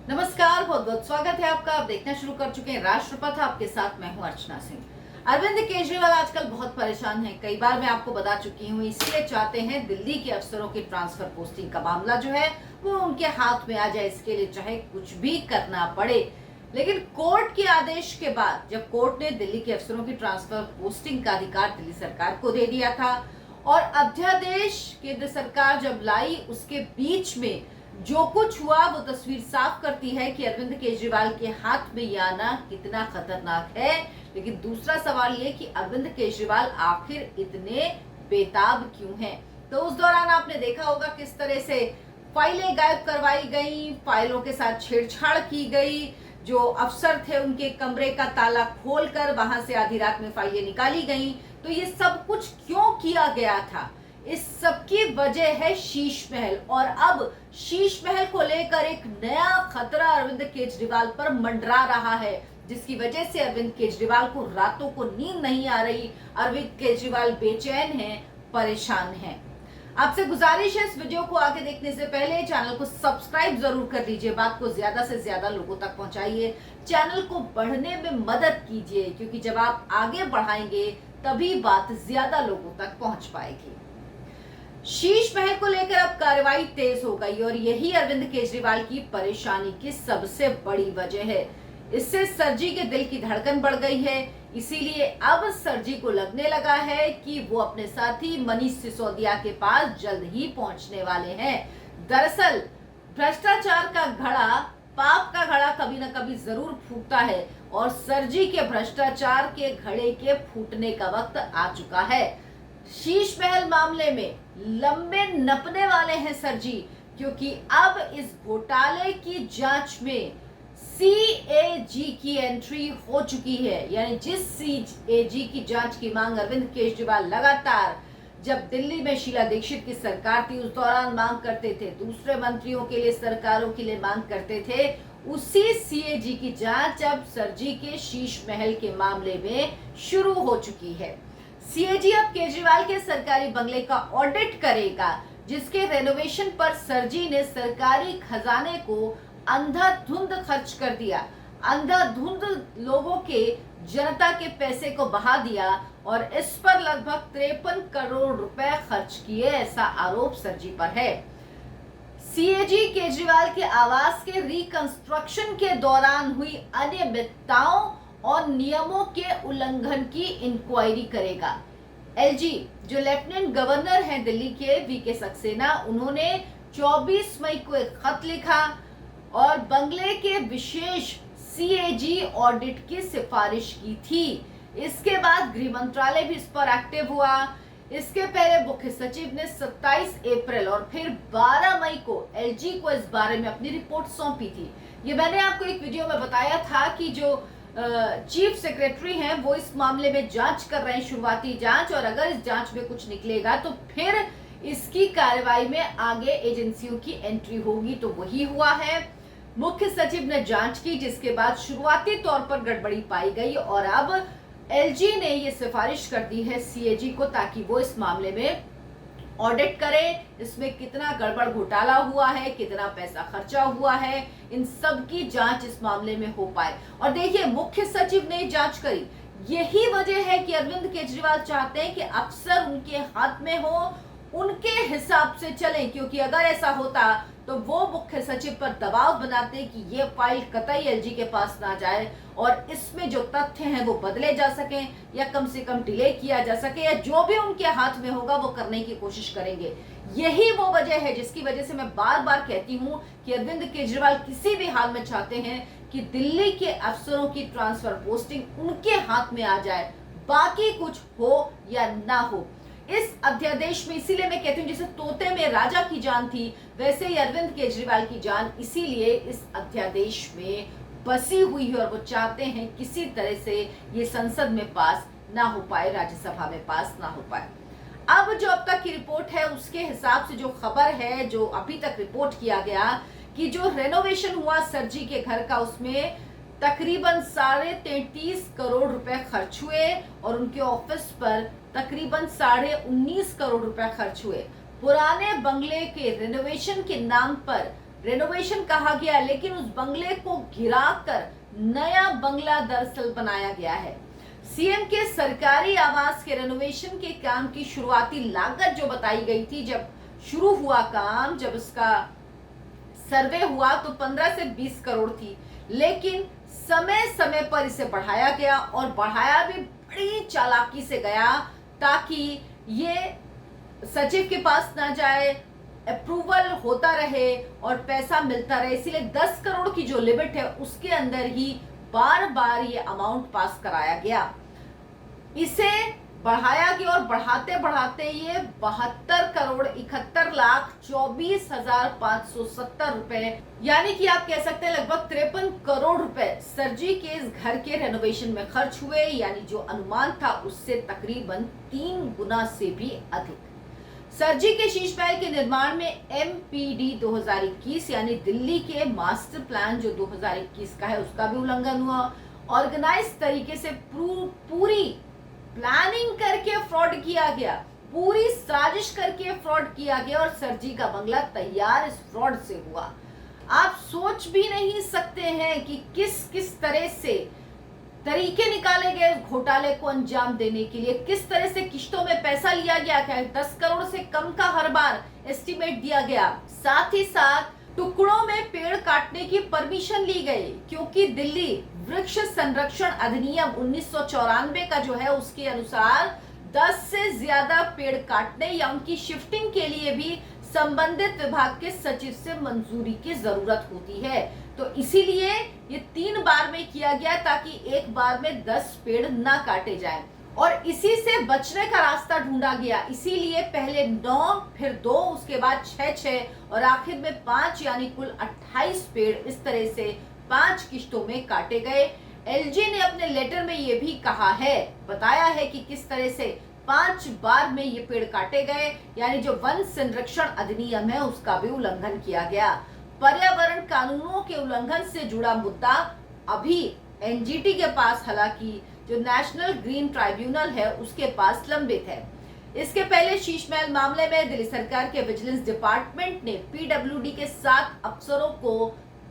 नमस्कार, बहुत बहुत स्वागत है आपका। आप देखना शुरू कर चुके हैं राष्ट्रपथ। आपके साथ मैं हूं अर्चना सिंह। अरविंद केजरीवाल आजकल बहुत परेशान हैं। कई बार मैं आपको बता चुकी हूं, इसलिए चाहते हैं दिल्ली के अफसरों की ट्रांसफर पोस्टिंग का मामला जो है वो उनके हाथ में आ जाए। इसके लिए चाहे कुछ भी करना पड़े। लेकिन कोर्ट के आदेश के बाद जब कोर्ट ने दिल्ली के अफसरों की ट्रांसफर पोस्टिंग का अधिकार दिल्ली सरकार को दे दिया था और अध्यादेश केंद्र सरकार जब लाई, उसके बीच में जो कुछ हुआ वो तस्वीर साफ करती है कि अरविंद केजरीवाल के हाथ में ये आना कितना खतरनाक है। लेकिन दूसरा सवाल ये कि अरविंद केजरीवाल आखिर इतने बेताब क्यों हैं। तो उस दौरान आपने देखा होगा किस तरह से फाइलें गायब करवाई गई, फाइलों के साथ छेड़छाड़ की गई। जो अफसर थे उनके कमरे का ताला खोलकर वहां से आधी रात में फाइलें निकाली गई। तो ये सब कुछ क्यों किया गया था? इस सब की वजह है शीश महल। और अब शीश महल को लेकर एक नया खतरा अरविंद केजरीवाल पर मंडरा रहा है, जिसकी वजह से अरविंद केजरीवाल को रातों को नींद नहीं आ रही। अरविंद केजरीवाल बेचैन हैं, परेशान हैं। आपसे गुजारिश है, इस वीडियो को आगे देखने से पहले चैनल को सब्सक्राइब जरूर कर लीजिए। बात को ज्यादा से ज्यादा लोगों तक पहुंचाइए, चैनल को बढ़ने में मदद कीजिए, क्योंकि जब आप आगे बढ़ाएंगे तभी बात ज्यादा लोगों तक पहुंच पाएगी। शीश महल को लेकर अब कार्रवाई तेज हो गई और यही अरविंद केजरीवाल की परेशानी की सबसे बड़ी वजह है। इससे सरजी के दिल की धड़कन बढ़ गई है। इसीलिए अब सरजी को लगने लगा है कि वो अपने साथी मनीष सिसोदिया के पास जल्द ही पहुंचने वाले हैं। दरअसल भ्रष्टाचार का घड़ा, पाप का घड़ा कभी न कभी जरूर फूटता है और सरजी के भ्रष्टाचार के घड़े के फूटने का वक्त आ चुका है। शीश महल मामले में लंबे नपने वाले हैं सरजी, क्योंकि अब इस घोटाले की जांच में सीएजी की एंट्री हो चुकी है। यानी जिस सीएजी की जांच की मांग अरविंद केजरीवाल लगातार, जब दिल्ली में शीला दीक्षित की सरकार थी उस दौरान मांग करते थे, दूसरे मंत्रियों के लिए, सरकारों के लिए मांग करते थे, उसी सीएजी की जांच अब सरजी के शीश महल के मामले में शुरू हो चुकी है। सीएजी अब केजरीवाल के सरकारी बंगले का ऑडिट करेगा, जिसके रेनोवेशन पर सरजी ने सरकारी खजाने को अंधाधुंध खर्च कर दिया, अंधाधुंध लोगों के, जनता के पैसे को बहा दिया और इस पर लगभग 53 करोड़ रुपए खर्च किए, ऐसा आरोप सरजी पर है। सीएजी केजरीवाल के आवास के रिकंस्ट्रक्शन के दौरान हुई अनियमितताओं और नियमों के उल्लंघन की इंक्वायरी करेगा। एलजी जो लेफ्टिनेंट गवर्नर हैं दिल्ली के, वीके सक्सेना, उन्होंने 24 मई को एक खत लिखा और बंगले के विशेष सीएजी ऑडिट की सिफारिश की थी। इसके बाद गृह मंत्रालय भी इस पर एक्टिव हुआ। इसके पहले मुख्य सचिव ने 27 अप्रैल और फिर 12 मई को एलजी को इस बारे में अपनी रिपोर्ट सौंपी थी। ये मैंने आपको एक वीडियो में बताया था कि जो चीफ सेक्रेटरी हैं वो इस मामले में जांच कर रहे हैं, शुरुआती जांच, और अगर इस जांच में कुछ निकलेगा तो फिर इसकी कार्रवाई में आगे एजेंसियों की एंट्री होगी। तो वही हुआ है। मुख्य सचिव ने जांच की, जिसके बाद शुरुआती तौर पर गड़बड़ी पाई गई और अब एलजी ने ये सिफारिश कर दी है सीएजी को, ताकि वो इस मामले में ऑडिट करे। इसमें कितना गड़बड़ घोटाला हुआ है, कितना पैसा खर्चा हुआ है, इन सब की जांच इस मामले में हो पाए। और देखिए, मुख्य सचिव ने जांच करी। यही वजह है कि अरविंद केजरीवाल चाहते हैं कि अफसर उनके हाथ में हो, उनके हिसाब से चले, क्योंकि अगर ऐसा होता तो वो मुख्य सचिव पर दबाव बनाते कि ये फाइल कतई एलजी के पास ना जाए और इसमें जो तथ्य हैं वो बदले जा सकें या कम से कम डिले किया जा सके, या जो भी उनके हाथ में होगा वो करने की कोशिश करेंगे। यही वो वजह है जिसकी वजह से मैं बार बार कहती हूँ कि अरविंद केजरीवाल किसी भी हाल में चाहते हैं कि दिल्ली के अफसरों की ट्रांसफर पोस्टिंग उनके हाथ में आ जाए, बाकी कुछ हो या ना हो। इस अध्यादेश में, इसीलिए मैं कहती हूँ जैसे तोते में राजा की जान थी, वैसे ही अरविंद केजरीवाल की जान इसीलिए इस अध्यादेश में बसी हुई है और वो चाहते हैं किसी तरह से ये संसद में पास ना हो पाए, राज्यसभा में पास ना हो पाए। अब जो अब तक की रिपोर्ट है उसके हिसाब से जो खबर है, जो अभी तक रिपोर्ट किया गया कि जो रेनोवेशन हुआ सरजी के घर का, उसमें तकरीबन 33.5 करोड़ रुपए खर्च हुए और उनके ऑफिस पर तकरीबन 19.5 करोड़ रुपए खर्च हुए। पुराने बंगले के रेनोवेशन के नाम पर रेनोवेशन कहा गया, लेकिन उस बंगले को गिराकर नया बंगला दरअसल बनाया गया है। सीएम के सरकारी आवास के रेनोवेशन के काम की शुरुआती लागत जो बताई गई थी, जब शुरू हुआ काम, जब उसका सर्वे हुआ तो 15 से 20 करोड़ थी, लेकिन समय समय पर इसे बढ़ाया गया और बढ़ाया भी बड़ी चालाकी से गया ताकि ये सचिव के पास ना जाए, अप्रूवल होता रहे और पैसा मिलता रहे। इसीलिए 10 करोड़ की जो लिमिट है उसके अंदर ही बार बार ये अमाउंट पास कराया गया। इसे बढ़ाया गया और बढ़ाते बढ़ाते ये 72 करोड़ 71 लाख 24,570 रुपए, यानी कि आप कह सकते हैं लगभग 53 करोड़ रुपए सर जी के इस घर के रेनोवेशन में खर्च हुए, यानी जो अनुमान था उससे तकरीबन 3 गुना से भी अधिक। सर जी के शीश महल के निर्माण में MPD 2021 यानी दिल्ली के मास्टर प्लान जो 2021 का है उसका भी उल्लंघन हुआ। ऑर्गेनाइज तरीके से पूरी प्लानिंग करके फ्रॉड किया गया, पूरी साजिश करके फ्रॉड किया गया और सर जी का बंगला तैयार इस फ्रॉड से हुआ। आप सोच भी नहीं सकते हैं कि किस किस तरह से तरीके निकाले गए घोटाले को अंजाम देने के लिए, किस तरह से किश्तों में पैसा लिया गया है। 10 करोड़ से कम का हर बार एस्टिमेट दिया गया। साथ ही साथ टुकड़ों में पेड़ काटने की परमिशन ली गई, क्योंकि दिल्ली वृक्ष संरक्षण अधिनियम 1994 का जो है उसके अनुसार 10 से ज्यादा पेड़ काटने या उनकी शिफ्टिंग के लिए भी संबंधित विभाग के सचिव से मंजूरी की जरूरत होती है। तो इसीलिए ये 3 बार में किया गया ताकि एक बार में 10 पेड़ ना काटे जाएं और इसी से बचने का रास्ता ढूंढा गया। इसीलिए पहले 9, फिर 2, उसके बाद 6 और आखिर में 5 यानी कुल 28 पेड़ इस तरह से 5 किश्तों में काटे गए। एलजी ने अपने लेटर में ये भी कहा है, बताया है कि किस तरह से 5 बार में ये पेड़ काटे गए, यानी जो वन संरक्षण अधिनियम है उसका भी उल्लंघन किया गया। पर्यावरण कानूनों के उल्लंघन से जुड़ा मुद्दा अभी एनजीटी के पास, हालांकि जो नेशनल ग्रीन ट्राइब्यूनल है उसके पास लंबित है। इसके पहले शीश महल मामले में दिल्ली सरकार के विजिलेंस डिपार्टमेंट ने पीडब्ल्यूडी के 7 अफसरों को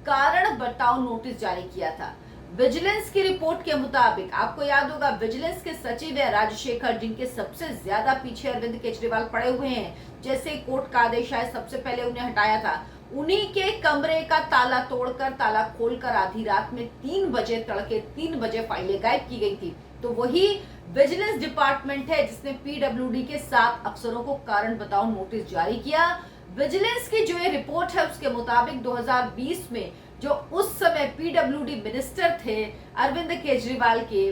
कारण बताओ नोटिस जारी किया था। विजिलेंस की रिपोर्ट के मुताबिक, आपको याद होगा विजिलेंस के सचिव है राजशेखर, जिनके सबसे ज्यादा पीछे अरविंद केजरीवाल पड़े हुए हैं। जैसे कोर्ट का आदेश आया सबसे पहले उन्हें हटाया था। उन्हीं के कमरे का ताला तोड़कर, ताला खोलकर आधी रात में 3 बजे, तड़के 3 बजे फाइलें गायब की गई थी। तो वही विजिलेंस डिपार्टमेंट है जिसने पीडब्ल्यूडी के 7 अफसरों को कारण बताओ नोटिस जारी किया। विजिलेंस की जो ये रिपोर्ट है उसके मुताबिक 2020 में जो उस समय पीडब्ल्यूडी मिनिस्टर थे अरविंद केजरीवाल के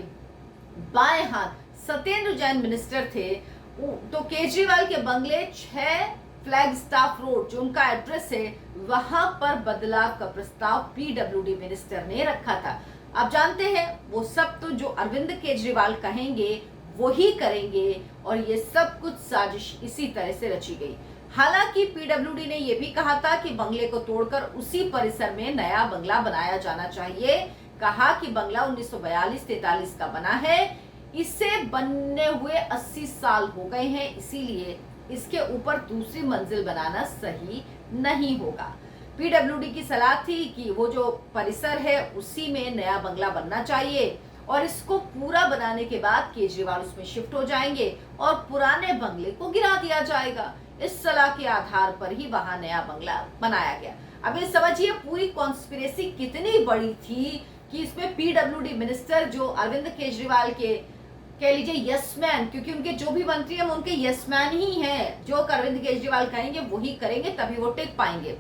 बाएं हाथ सत्येंद्र जैन मिनिस्टर थे, तो केजरीवाल के बंगले 6 फ्लैग स्टाफ रोड जो उनका एड्रेस है वहां पर बदलाव का प्रस्ताव पीडब्ल्यूडी मिनिस्टर ने रखा था। आप जानते हैं वो सब तो जो अरविंद केजरीवाल कहेंगे वो ही करेंगे और ये सब कुछ साजिश इसी तरह से रची गई। हालांकि पीडब्ल्यूडी ने यह भी कहा था कि बंगले को तोड़कर उसी परिसर में नया बंगला बनाया जाना चाहिए। कहा कि बंगला 1942-43 का बना है, इसे बनने हुए 80 साल हो गए हैं, इसीलिए इसके ऊपर दूसरी मंजिल बनाना सही नहीं होगा। पीडब्ल्यूडी की सलाह थी कि वो जो परिसर है उसी में नया बंगला बनना चाहिए और इसको पूरा बनाने के बाद केजरीवाल उसमें शिफ्ट हो जाएंगे और पुराने बंगले को गिरा दिया जाएगा। इस सलाह के आधार पर ही वहां नया बंगला बनाया गया। अब ये समझिए पूरी कॉन्स्पिरेसी कितनी बड़ी थी कि इसमें पीडब्ल्यूडी मिनिस्टर जो अरविंद केजरीवाल के कह लीजिए यसमैन, क्योंकि उनके जो भी मंत्री हैं उनके यसमैन ही हैं, जो अरविंद केजरीवाल कहेंगे वही करेंगे तभी वो टिक पाएंगे।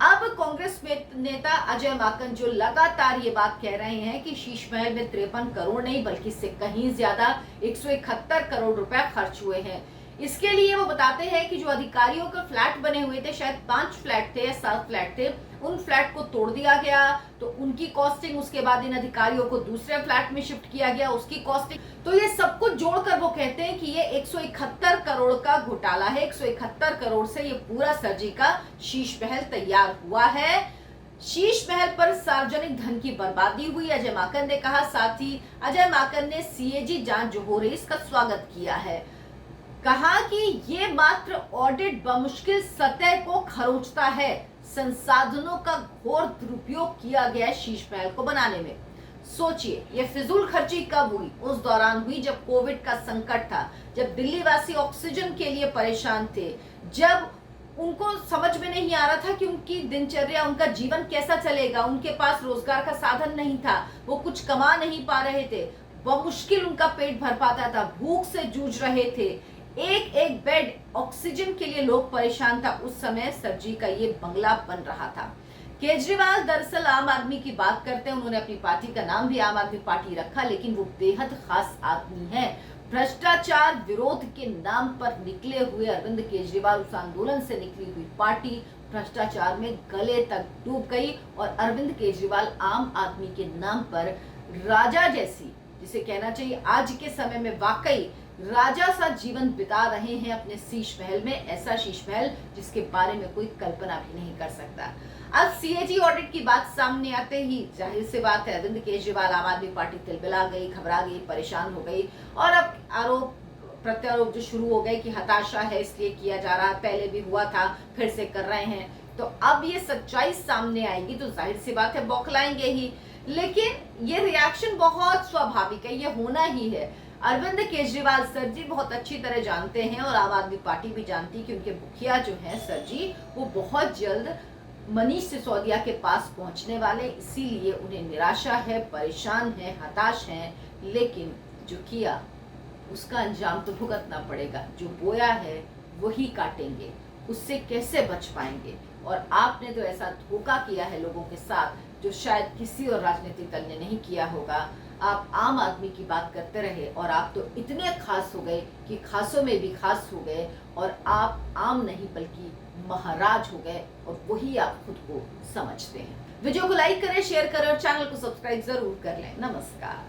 अब कांग्रेस नेता अजय माकन जो लगातार ये बात कह रहे हैं कि शीश महल में 53 करोड़ नहीं बल्कि इससे कहीं ज्यादा 171 करोड़ रुपए खर्च हुए हैं। इसके लिए वो बताते हैं कि जो अधिकारियों के फ्लैट बने हुए थे, शायद 5 फ्लैट थे या 7 फ्लैट थे, उन फ्लैट को तोड़ दिया गया, तो उनकी कॉस्टिंग, उसके बाद इन अधिकारियों को दूसरे फ्लैट में शिफ्ट किया गया, उसकी कॉस्टिंग, तो ये सब कुछ जोड़कर वो कहते हैं कि ये 171 करोड़ का घोटाला है। 171 करोड़ से ये पूरा सर्जी का शीश महल तैयार हुआ है। शीश महल पर सार्वजनिक धन की बर्बादी हुई, अजय माकन ने कहा। साथ ही अजय माकन ने सीएजी जांच जो हो रही इसका स्वागत किया है। कहा कि ये मात्र ऑडिट बमुश्किल सतह को खरोंचता है, संसाधनों का घोर दुरुपयोग किया गया शीश महल को बनाने में। सोचिए, ये फिजूल खर्ची कब हुई? उस दौरान हुई जब कोविड का संकट था, जब दिल्ली वासी ऑक्सीजन के लिए परेशान थे, जब उनको समझ में नहीं आ रहा था कि उनकी दिनचर्या, उनका जीवन कैसा चलेगा, उनके पास रोजगार का साधन नहीं था, वो कुछ कमा नहीं पा रहे थे, बमुश्किल उनका पेट भर पाता था, भूख से जूझ रहे थे, एक एक बेड ऑक्सीजन के लिए लोग परेशान था। उस समय सर जी का ये बंगला बन रहा था। केजरीवाल दरअसल आम आदमी की बात करते हैं, उन्होंने अपनी पार्टी का नाम भी आम आदमी पार्टी रखा, लेकिन वो बेहद खास आदमी है। भ्रष्टाचार विरोध के नाम पर निकले हुए अरविंद केजरीवाल, उस आंदोलन से निकली हुई पार्टी भ्रष्टाचार में गले तक डूब गई और अरविंद केजरीवाल आम आदमी के नाम पर राजा जैसी, जिसे कहना चाहिए आज के समय में वाकई राजा सा जीवन बिता रहे हैं अपने शीश महल में, ऐसा शीश महल जिसके बारे में कोई कल्पना भी नहीं कर सकता। अब सीएजी ऑडिट की बात सामने आते ही जाहिर सी बात है, अरविंद केजरीवाल आम आदमी पार्टी तिलमिला गई, घबरा गई, परेशान हो गई और अब आरोप प्रत्यारोप जो शुरू हो गए कि हताशा है इसलिए किया जा रहा है, पहले भी हुआ था फिर से कर रहे हैं। तो अब ये सच्चाई सामने आएगी तो जाहिर सी बात है बौखलाएंगे ही, लेकिन ये रिएक्शन बहुत स्वाभाविक है, ये होना ही है। अरविंद केजरीवाल सर जी बहुत अच्छी तरह जानते हैं और आम आदमी पार्टी भी जानती है कि उनके मुखिया जो हैं सर जी, वो बहुत जल्द मनीष सिसोदिया के पास पहुंचने वाले, इसीलिए उन्हें निराशा है, परेशान है, हताश हैं, लेकिन जो किया उसका अंजाम तो भुगतना पड़ेगा। जो बोया है वही काटेंगे, उससे कैसे बच पाएंगे? और आपने तो ऐसा धोखा किया है लोगों के साथ जो शायद किसी और राजनीतिक दल ने नहीं किया होगा। आप आम आदमी की बात करते रहे और आप तो इतने खास हो गए कि खासों में भी खास हो गए और आप आम नहीं बल्कि महाराज हो गए और वही आप खुद को समझते हैं। वीडियो को लाइक करें, शेयर करें और चैनल को सब्सक्राइब जरूर कर लें। नमस्कार।